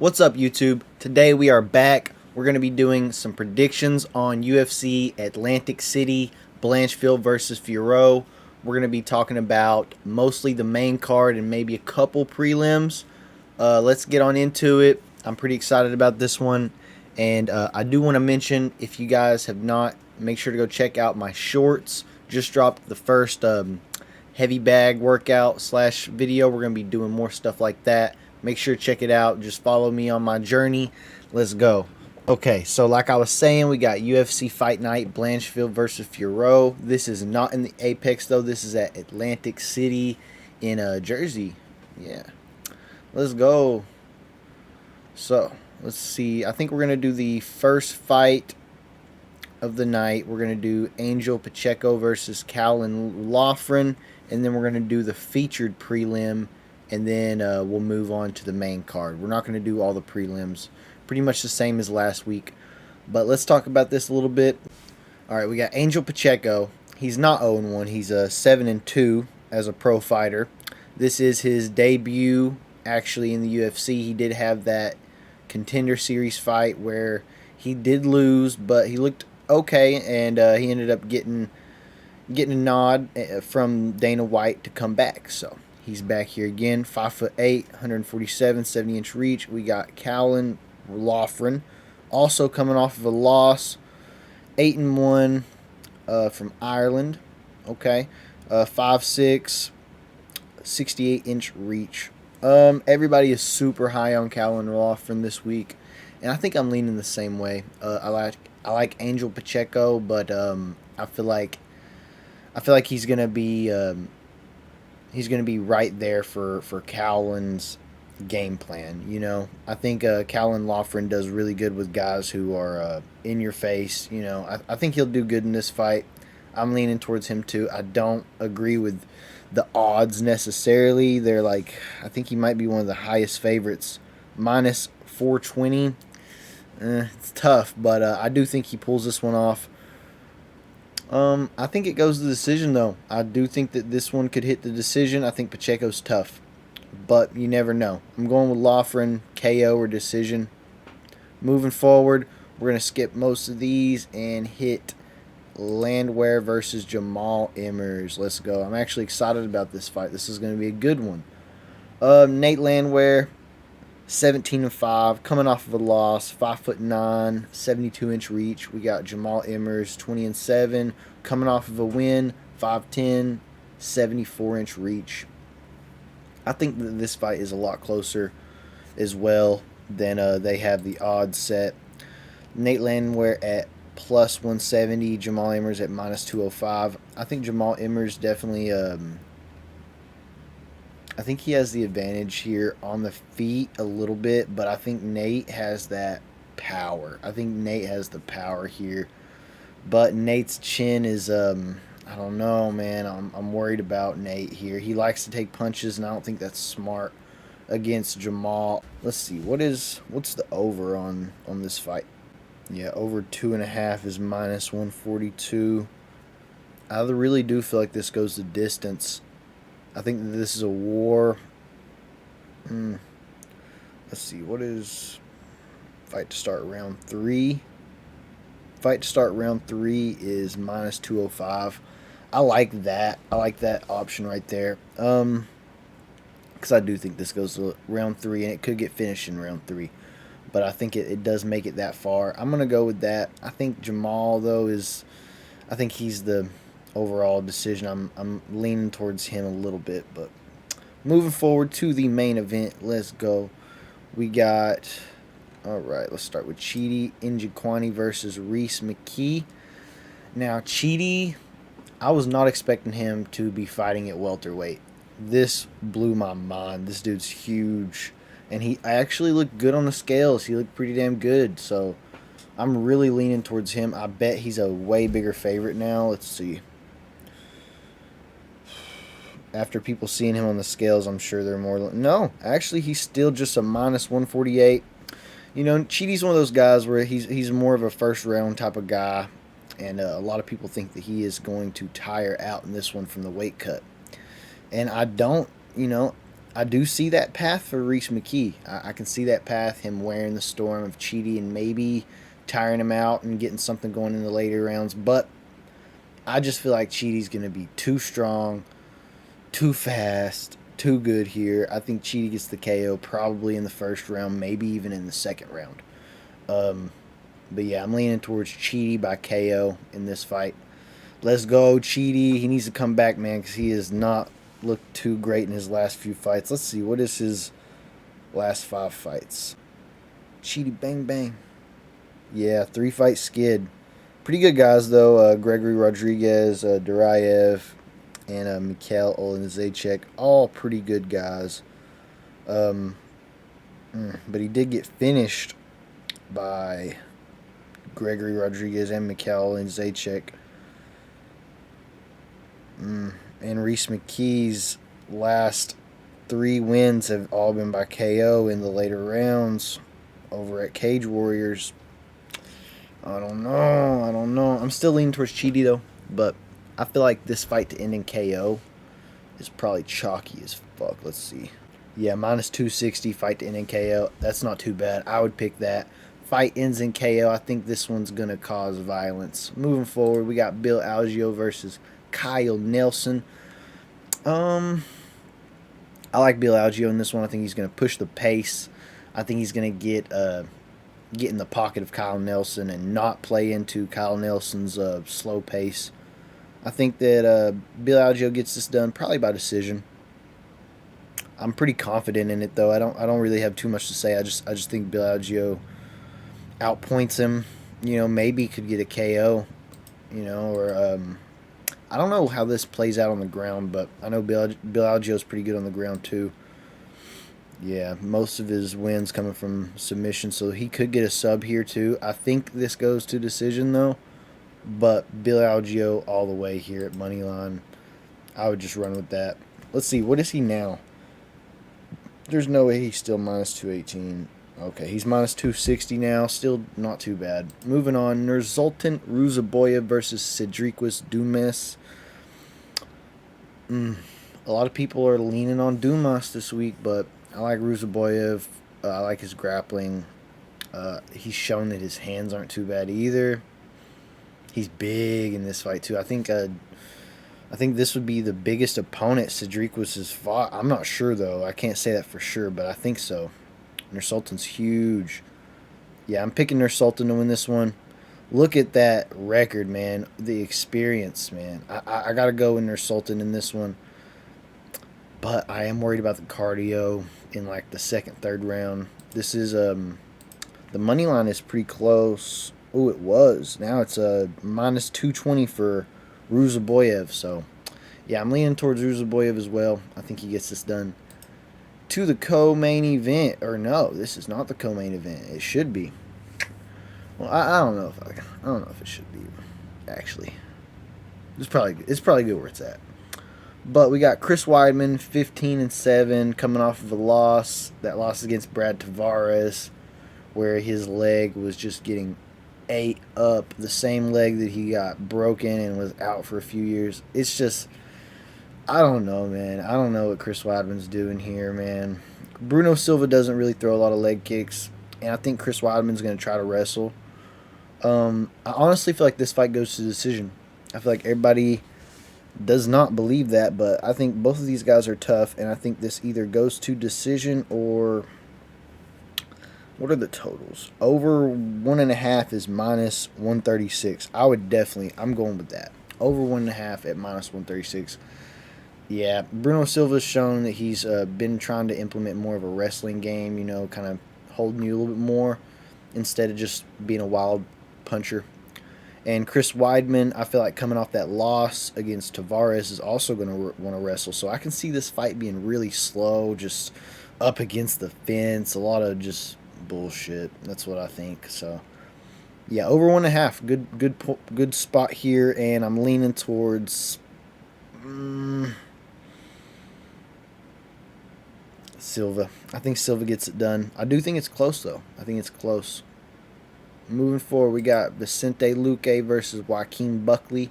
What's up, YouTube? Today we are back. We're going to be doing some predictions on UFC Atlantic City, Blanchfield versus Fiorot. We're going to be talking about mostly the main card and maybe a couple prelims. Let's get on into it. I'm pretty excited about this one. And I do want to mention, if you guys have not, make sure to go check out my shorts. Just dropped the first heavy bag workout / video. We're going to be doing more stuff like that. Make sure to check it out. Just follow me on my journey. Let's go. Okay, so like I was saying, we got UFC Fight Night, Blanchfield versus Fiorot. This is not in the Apex, though. This is at Atlantic City in Jersey. Yeah. Let's go. So, let's see. I think we're going to do the first fight of the night. We're going to do Angel Pacheco versus Laughrin. And then we're going to do the featured prelim. And then we'll move on to the main card. We're not going to do all the prelims. Pretty much the same as last week. But let's talk about this a little bit. All right, we got Angel Pacheco. He's not 0-1. He's 7-2 as a pro fighter. This is his debut, actually, in the UFC. He did have that Contender Series fight where he did lose, but he looked okay, and he ended up getting a nod from Dana White to come back. So he's back here again. 5'8", 147, 70-inch reach. We got Laughrin, also coming off of a loss, 8-1 from Ireland. Okay, 5'6", 68-inch reach. Everybody is super high on Laughrin this week, and I think I'm leaning the same way. I like Angel Pacheco, but I feel like he's gonna be right there for Cowlin's game plan. You know, I think Laughrin does really good with guys who are in your face. You know, I think he'll do good in this fight. I'm leaning towards him too. I don't agree with the odds necessarily. They're like, I think he might be one of the highest favorites, minus 420. It's tough, but I do think he pulls this one off. I think it goes to the decision, though. I do think that this one could hit the decision. I think Pacheco's tough, but you never know. I'm going with Laughrin, KO or decision. Moving forward, we're going to skip most of these and hit Landwehr versus Emers. Let's go. I'm actually excited about this fight. This is going to be a good one. Nate Landwehr, 17-5, coming off of a loss, 5'9", 72-inch reach. We got Emers, 20-7, coming off of a win, 5'10", 74-inch reach. I think that this fight is a lot closer as well than they have the odds set. Nate Landwehr at plus 170, Emers at minus 205. I think Emers definitely I think he has the advantage here on the feet a little bit, but I think Nate has that power. I think Nate has the power here. But Nate's chin is, I don't know, man. I'm worried about Nate here. He likes to take punches, and I don't think that's smart against Jamal. Let's see. What's the over on this fight? Yeah, over 2.5 is minus 142. I really do feel like this goes the distance. I think that this is a war. Let's see. What is fight to start round 3? Fight to start round 3 is minus 205. I like that. I like that option right there. Because I do think this goes to round 3, and it could get finished in round 3. But I think it does make it that far. I'm going to go with that. I think Jamal, though, I think he's the overall decision. I'm leaning towards him a little bit. But moving forward to the main event, let's go. We got, all right, let's start with Chei Njokuani versus Reese McKee. Now, Chei, I was not expecting him to be fighting at welterweight. This blew my mind. This dude's huge. And he actually looked good on the scales. He looked pretty damn good. So I'm really leaning towards him. I bet he's a way bigger favorite now. Let's see. After people seeing him on the scales, I'm sure they're more. No, actually, he's still just a minus 148. You know, Chei's one of those guys where he's more of a first round type of guy. And a lot of people think that he is going to tire out in this one from the weight cut. And I don't, you know, I do see that path for Reese McKee. I can see that path, him wearing the storm of Chei and maybe tiring him out and getting something going in the later rounds. But I just feel like Chei's going to be too strong, too fast, too good here. I think Chei gets the KO probably in the first round, maybe even in the second round. But yeah, I'm leaning towards Chei by KO in this fight. Let's go, Chei. He needs to come back, man, because he has not looked too great in his last few fights. Let's see, what is his last 5 fights? Chei, bang, bang. Yeah, 3-fight skid. Pretty good guys, though. Gregory Rodriguez, Duraev, and Mikhail Olenizechek. All pretty good guys. But he did get finished by Gregory Rodriguez and Mikhail Olenizechek. And Reese McKee's last 3 wins have all been by KO in the later rounds over at Cage Warriors. I don't know. I'm still leaning towards Chei, though, but I feel like this fight to end in KO is probably chalky as fuck. Let's see. Yeah, minus 260, fight to end in KO. That's not too bad. I would pick that. Fight ends in KO. I think this one's going to cause violence. Moving forward, we got Bill Algeo versus Kyle Nelson. I like Bill Algeo in this one. I think he's going to push the pace. I think he's going to get in the pocket of Kyle Nelson and not play into Kyle Nelson's slow pace. I think that Bill Algeo gets this done probably by decision. I'm pretty confident in it, though. I don't really have too much to say. I just think Bill Algeo outpoints him. Maybe could get a KO. Or I don't know how this plays out on the ground, but I know Bill Algeo's pretty good on the ground too. Yeah, most of his wins coming from submission, so he could get a sub here too. I think this goes to decision though, but Bill Algeo all the way here at Moneyline. I would just run with that. Let's see, what is he now? There's no way he's still minus 218. Okay, he's minus 260 now. Still not too bad. Moving on, Nursultan Ruzaboyev versus Cedriquis Dumas. A lot of people are leaning on Dumas this week, but I like Ruzaboyev. I like his grappling. He's shown that his hands aren't too bad either. He's big in this fight too. I think this would be the biggest opponent Cedriquis has fought. I'm not sure though. I can't say that for sure, but I think so. Nursultan's huge. Yeah, I'm picking Nursultan to win this one. Look at that record, man. The experience, man. I got to go with Nursultan in this one. But I am worried about the cardio in like the second, third round. This is the money line is pretty close. Oh, it was. Now it's minus 220 for Ruzaboyev. So, yeah, I'm leaning towards Ruzaboyev as well. I think he gets this done. To the co-main event, or no, this is not the co-main event. It should be. Well, I don't know if I don't know if it should be. Actually, it's probably good where it's at. But we got Chris Weidman, 15-7, coming off of a loss. That loss against Brad Tavares, where his leg was just getting ate up. The same leg that he got broken and was out for a few years. It's just, I don't know, man. I don't know what Chris Weidman's doing here, man. Bruno Silva doesn't really throw a lot of leg kicks, and I think Chris Weidman's going to try to wrestle. I honestly feel like this fight goes to decision. I feel like everybody does not believe that, but I think both of these guys are tough, and I think this either goes to decision or... What are the totals? Over 1.5 is minus 136. I'm going with that. Over 1.5 at minus 136. Yeah, Bruno Silva's shown that he's been trying to implement more of a wrestling game, kind of holding you a little bit more instead of just being a wild puncher. And Chris Weidman, I feel like coming off that loss against Tavares is also going to want to wrestle. So I can see this fight being really slow, just up against the fence, a lot of just bullshit. That's what I think. So yeah, over 1.5. Good spot here, and I'm leaning towards Silva. I think Silva gets it done. I do think it's close though. I think it's close. Moving forward, we got Vicente Luque versus Joaquin Buckley.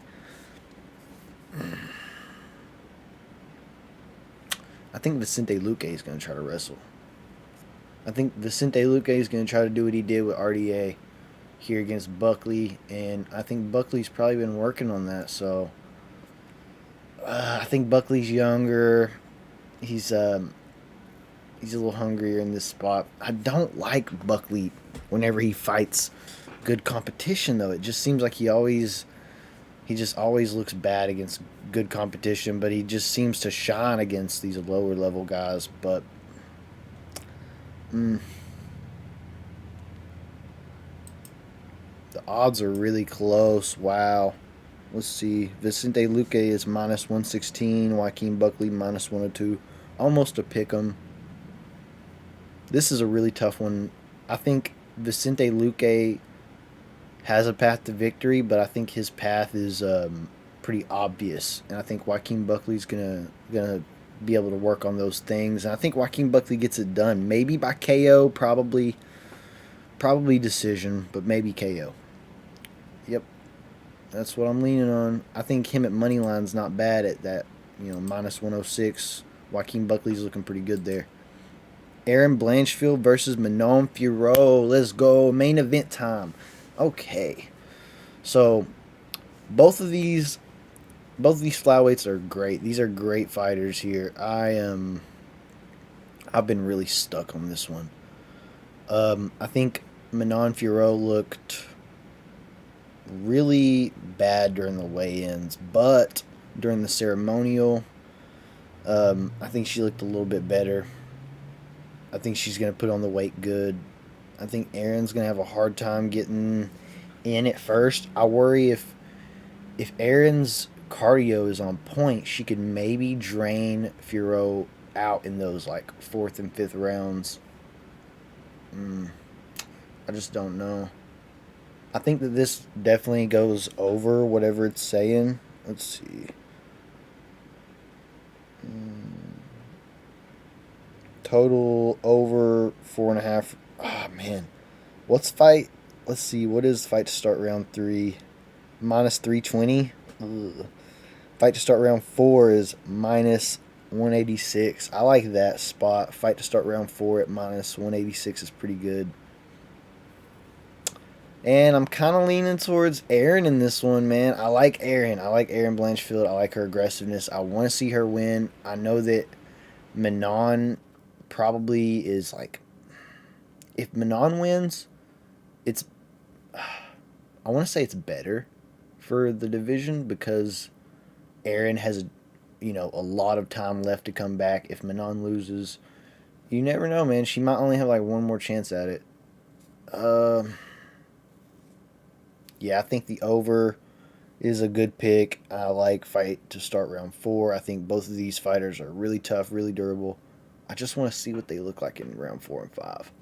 I think Vicente Luque is going to try to wrestle. I think Vicente Luque is going to try to do what he did with RDA here against Buckley, and I think Buckley's probably been working on that. So I think Buckley's younger. He's a little hungrier in this spot. I don't like Buckley whenever he fights good competition, though. It just seems like he just always looks bad against good competition, but he just seems to shine against these lower level guys. But the odds are really close. Wow. Let's see. Vicente Luque is minus 116. Joaquin Buckley minus 102. Almost a pick 'em. This is a really tough one. I think Vicente Luque has a path to victory, but I think his path is pretty obvious, and I think Joaquin Buckley's gonna be able to work on those things, and I think Joaquin Buckley gets it done. Maybe by KO, probably decision, but maybe KO. Yep, that's what I'm leaning on. I think him at money line's not bad at that. Minus 106. Joaquin Buckley's looking pretty good there. Aaron Blanchfield versus Manon Fiorot. Let's go. Main event time. Okay. So both of these flyweights are great. These are great fighters here. I've been really stuck on this one. I think Manon Fiorot looked really bad during the weigh-ins, but during the ceremonial, I think she looked a little bit better. I think she's going to put on the weight good. I think Aaron's going to have a hard time getting in at first. I worry if Aaron's cardio is on point, she could maybe drain Fiorot out in those like 4th and 5th rounds. I just don't know. I think that this definitely goes over whatever it's saying. Let's see. Total over 4.5. Ah, man. What's fight? Let's see. What is fight to start round 3? Minus 320. Ugh. Fight to start round 4 is minus 186. I like that spot. Fight to start round 4 at minus 186 is pretty good. And I'm kind of leaning towards Aaron in this one, man. I like Aaron. I like Aaron Blanchfield. I like her aggressiveness. I want to see her win. I know that Manon probably is like, if Manon wins, it's, I want to say it's better for the division because Aaron has a lot of time left to come back. If Manon loses, you never know, man. She might only have like one more chance at it. Yeah, I think the over is a good pick. I like fight to start round 4. I think both of these fighters are really tough, really durable. I just want to see what they look like in round 4 and 5.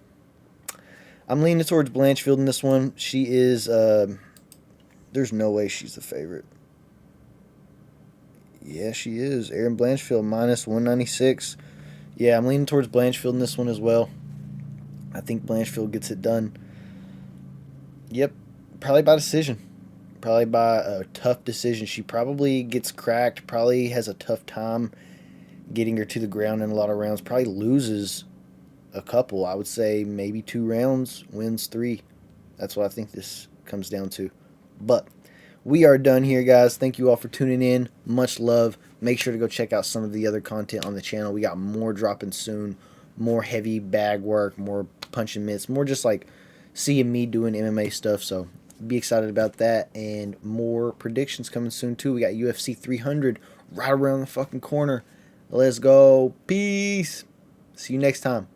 I'm leaning towards Blanchfield in this one. She is, there's no way she's the favorite. Yeah, she is. Aaron Blanchfield, minus 196. Yeah, I'm leaning towards Blanchfield in this one as well. I think Blanchfield gets it done. Yep, probably by decision. Probably by a tough decision. She probably gets cracked, probably has a tough time getting her to the ground in a lot of rounds. Probably loses a couple. I would say maybe 2 rounds, wins 3. That's what I think this comes down to. But we are done here, guys. Thank you all for tuning in. Much love. Make sure to go check out some of the other content on the channel. We got more dropping soon. More heavy bag work, more punch and mitts, more just like seeing me doing MMA stuff. So be excited about that. And more predictions coming soon too. We got UFC 300 right around the fucking corner. Let's go. Peace. See you next time.